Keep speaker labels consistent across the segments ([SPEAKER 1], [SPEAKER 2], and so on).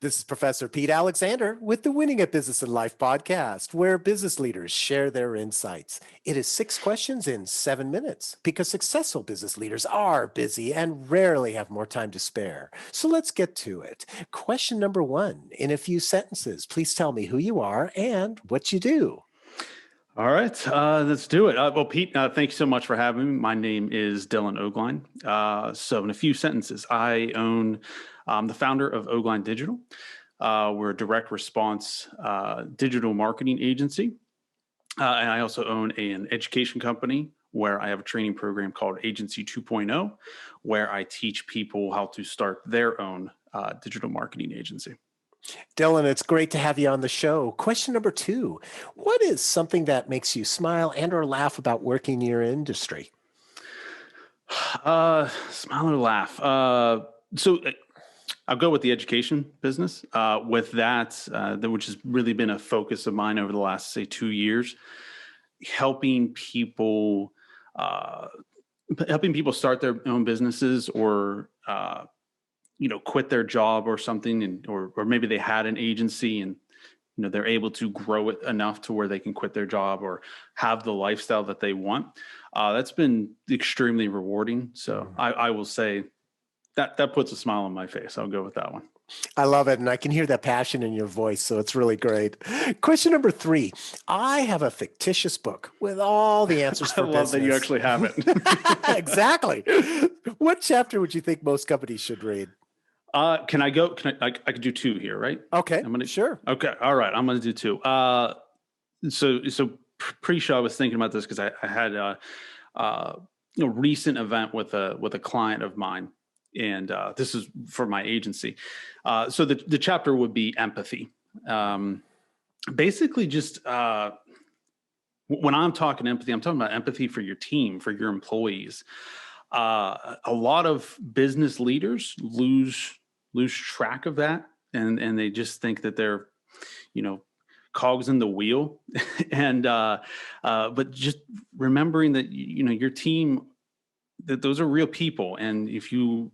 [SPEAKER 1] This is Professor Pete Alexander with the Winning at Business and Life podcast, where business leaders share their insights. It is 6 questions in 7 minutes because successful business leaders are busy and rarely have more time to spare. So let's get to it. Question number one, in a few sentences, please tell me who you are and what you do.
[SPEAKER 2] All right, let's do it. Well, Pete, thank you so much for having me. My name is Dylan Ogline. So in a few sentences, I own the founder of Ogline Digital. We're a direct response digital marketing agency. And I also own an education company where I have a training program called Agency 2.0, where I teach people how to start their own digital marketing agency.
[SPEAKER 1] Dylan, it's great to have you on the show. Question number two, what is something that makes you smile and or laugh about working in your industry?
[SPEAKER 2] Smile or laugh. So I'll go with the education business. With that, which has really been a focus of mine over the last, say, 2 years, helping people start their own businesses or quit their job or something, or maybe they had an agency and they're able to grow it enough to where they can quit their job or have the lifestyle that they want. That's been extremely rewarding. So I will say that puts a smile on my face. I'll go with that one.
[SPEAKER 1] I love it. And I can hear that passion in your voice. So it's really great. Question number three. I have a fictitious book with all the answers for business.
[SPEAKER 2] I love that you actually have it.
[SPEAKER 1] Exactly. What chapter would you think most companies should read?
[SPEAKER 2] Can I go? I could do two here, right?
[SPEAKER 1] Okay. Sure.
[SPEAKER 2] Okay. All right. I'm going to do two. So pre-show, I was thinking about this because I had a recent event with a client of mine, and this is for my agency. So the chapter would be empathy. Basically, just when I'm talking empathy, I'm talking about empathy for your team, for your employees. A lot of business leaders lose track of that, and they just think that they're, cogs in the wheel, and but just remembering that your team, that those are real people, and if you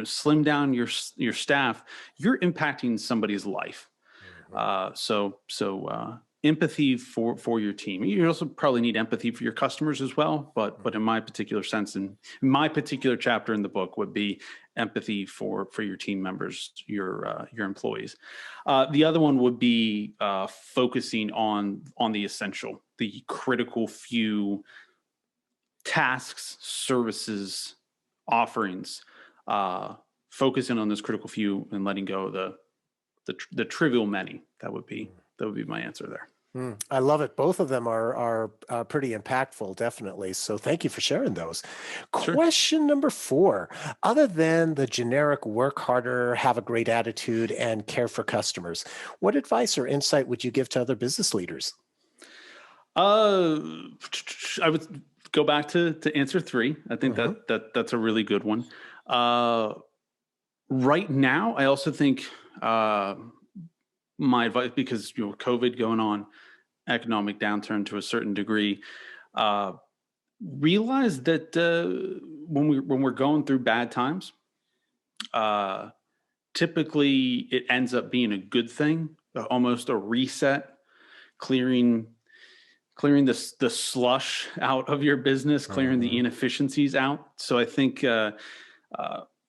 [SPEAKER 2] slim down your staff, you're impacting somebody's life. So empathy for your team. You also probably need empathy for your customers as well, but in my particular sense, and my particular chapter in the book would be empathy for your team members, your employees. The other one would be focusing on the essential, the critical few tasks, services, offerings, focusing on those critical few and letting go of the trivial many. That would be my answer there.
[SPEAKER 1] I love it. Both of them are pretty impactful, definitely. So thank you for sharing those. Sure. Question number four, other than the generic work harder, have a great attitude, and care for customers, what advice or insight would you give to other business leaders?
[SPEAKER 2] I would go back to answer three. I think that's a really good one. Right now, I also think my advice, because COVID going on, economic downturn to a certain degree, realize that when we're going through bad times, typically it ends up being a good thing, almost a reset, clearing the slush out of your business, clearing the inefficiencies out. So I think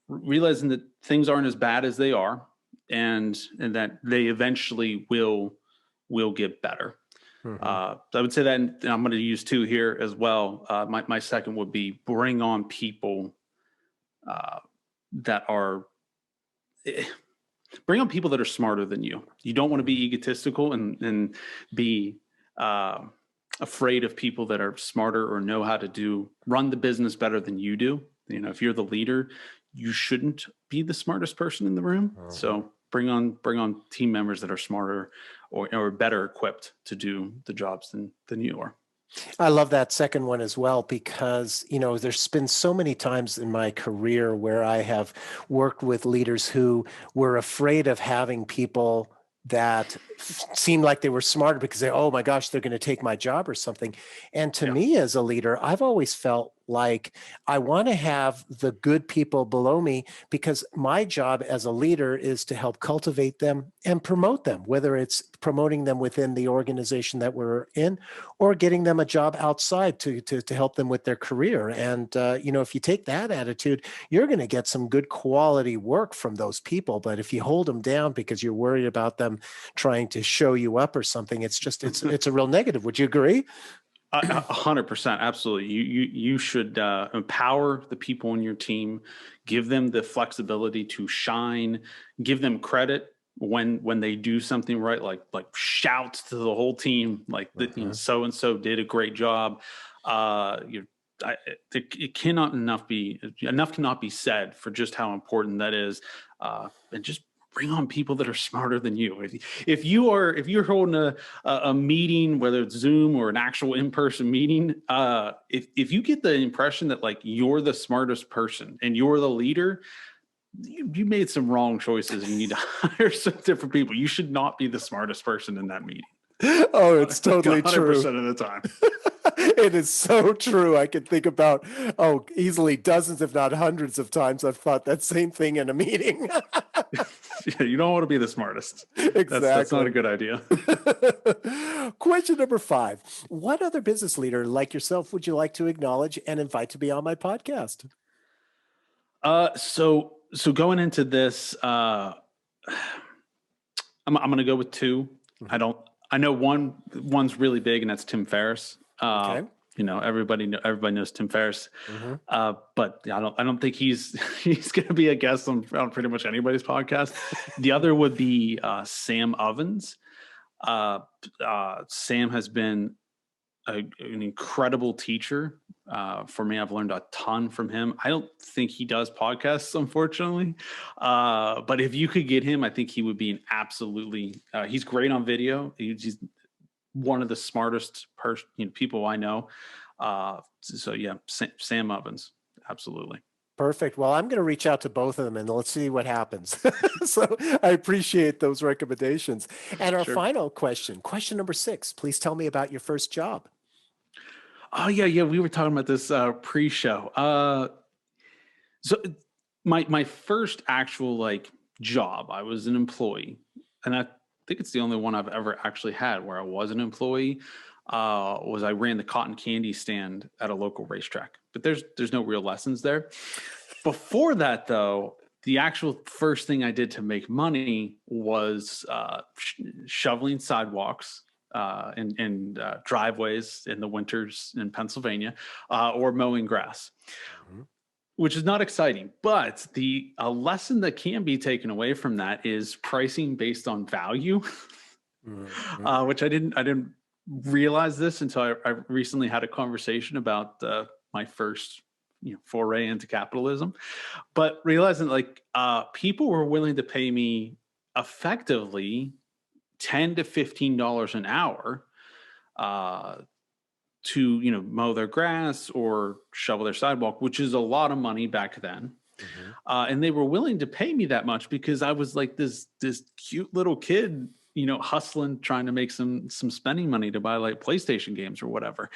[SPEAKER 2] realizing that things aren't as bad as they are, and that they eventually will get better. I would say that, and I'm going to use two here as well. My second would be bring on people that are smarter than you. You don't want to be egotistical and be afraid of people that are smarter or know how to run the business better than you do. If you're the leader, you shouldn't be the smartest person in the room. So bring on team members that are smarter or better equipped to do the jobs than you are.
[SPEAKER 1] I love that second one as well, because, there's been so many times in my career where I have worked with leaders who were afraid of having people that seemed like they were smarter because oh my gosh, they're going to take my job or something. And to me as a leader, I've always felt Like, I want to have the good people below me because my job as a leader is to help cultivate them and promote them, whether it's promoting them within the organization that we're in or getting them a job outside to help them with their career. And, if you take that attitude, you're going to get some good quality work from those people. But if you hold them down because you're worried about them trying to show you up or something, it's a real negative. Would you agree?
[SPEAKER 2] 100%, absolutely. You should empower the people on your team, give them the flexibility to shine, give them credit when they do something right, like shout to the whole team, like that, so and so did a great job. It cannot be said for just how important that is, and just bring on people that are smarter than you. If you're holding a meeting, whether it's Zoom or an actual in-person meeting, if you get the impression that like you're the smartest person and you're the leader, you made some wrong choices and you need to hire some different people. You should not be the smartest person in that meeting.
[SPEAKER 1] Oh, it's totally
[SPEAKER 2] 100%
[SPEAKER 1] true.
[SPEAKER 2] 100% of the time.
[SPEAKER 1] It is so true. I can think about, easily dozens, if not hundreds of times I've thought that same thing in a meeting.
[SPEAKER 2] Yeah, you don't want to be the smartest.
[SPEAKER 1] Exactly.
[SPEAKER 2] That's not a good idea.
[SPEAKER 1] Question number 5. What other business leader like yourself would you like to acknowledge and invite to be on my podcast?
[SPEAKER 2] So going into this, I'm going to go with 2. I know one's really big, and that's Tim Ferriss.
[SPEAKER 1] Okay.
[SPEAKER 2] Everybody knows Tim Ferriss, but I don't think he's going to be a guest on pretty much anybody's podcast. The other would be Sam Ovens. Sam has been an incredible teacher for me. I've learned a ton from him. I don't think he does podcasts, unfortunately, but if you could get him, I think he would be he's great on video. He's one of the smartest people I know. So yeah, Sam Ovens, absolutely.
[SPEAKER 1] Perfect. Well, I'm going to reach out to both of them and let's see what happens. So I appreciate those recommendations. And our final question number 6, please tell me about your first job.
[SPEAKER 2] Oh yeah. We were talking about this pre-show. So my first actual job, I was an employee, and I think it's the only one I've ever actually had where I was an employee. I ran the cotton candy stand at a local racetrack, but there's no real lessons there. Before that, though, the actual first thing I did to make money was shoveling sidewalks and driveways in the winters in Pennsylvania, or mowing grass. Which is not exciting, but a lesson that can be taken away from that is pricing based on value, which I didn't realize this until I recently had a conversation about my first foray into capitalism, but realizing people were willing to pay me effectively $10 to $15 an hour to mow their grass or shovel their sidewalk, which is a lot of money back then. And they were willing to pay me that much because I was like this cute little kid, hustling, trying to make some spending money to buy like PlayStation games or whatever.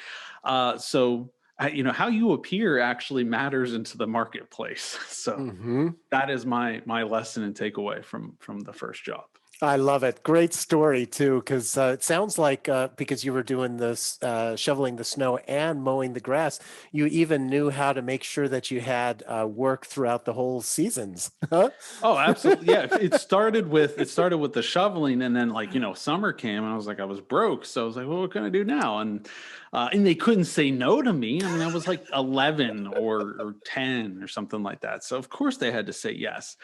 [SPEAKER 2] So how you appear actually matters into the marketplace. So that is my lesson and takeaway from the first job.
[SPEAKER 1] I love it. Great story too, because it sounds like because you were doing this shoveling the snow and mowing the grass, you even knew how to make sure that you had work throughout the whole seasons. Huh?
[SPEAKER 2] Oh, absolutely. Yeah. It started with the shoveling, and then summer came and I was broke. So I was like, well, what can I do now? And they couldn't say no to me. I mean, I was like 11 or 10 or something like that. So of course they had to say yes.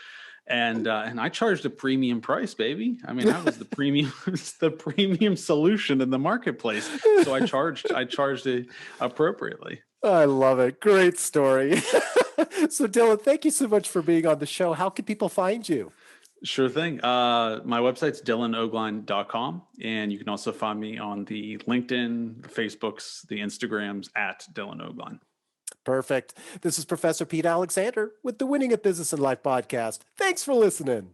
[SPEAKER 2] And I charged a premium price, baby. I mean, that was the premium solution in the marketplace. So I charged it appropriately.
[SPEAKER 1] I love it. Great story. So Dylan, thank you so much for being on the show. How can people find you?
[SPEAKER 2] Sure thing. My website's dylanogline.com, and you can also find me on the LinkedIn, the Facebooks, the Instagrams at Dylan Ogline.
[SPEAKER 1] Perfect. This is Professor Pete Alexander with the Winning at Business and Life podcast. Thanks for listening.